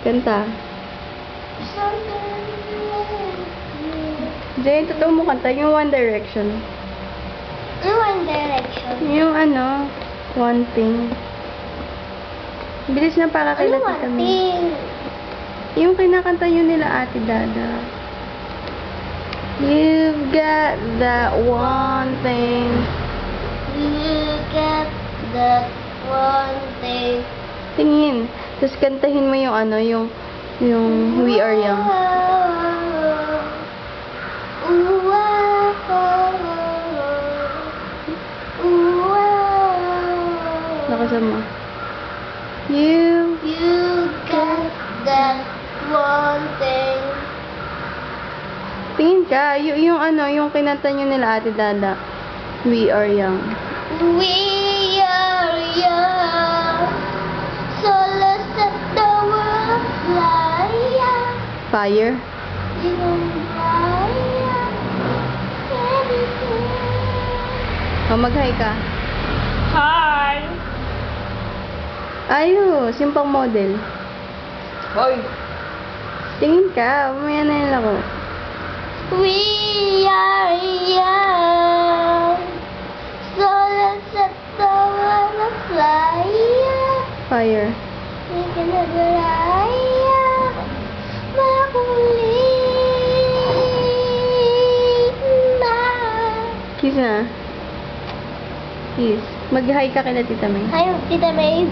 Kanta. Jane, totoo mo kanta. Yung One Direction. Yung One Direction. Yung ano, One Thing. Bilis na para kay Ano Tita one May. thing? Yung kinakanta yun nila Ate Dada. You've got that one thing. You get that one thing. Tingin. Tapos kantahin mo yung ano, yung We Are Young. Nakasama. You Got that one thing. tingin ka, yung ano, yung kinanta nyo nila Ate Dada. We Are Young. We are young, so let's set the world fly. Fire. O, mag-hi ka. Hi. Ayos, yung pang model. Hoy! Tingin ka, mamaya na yun ako. We are young, so let's set the world fly. Fire. We can fly. Makulit na. Kiss na. Kiss. Mag-hi ka kila Tita May. Hi, Tita May.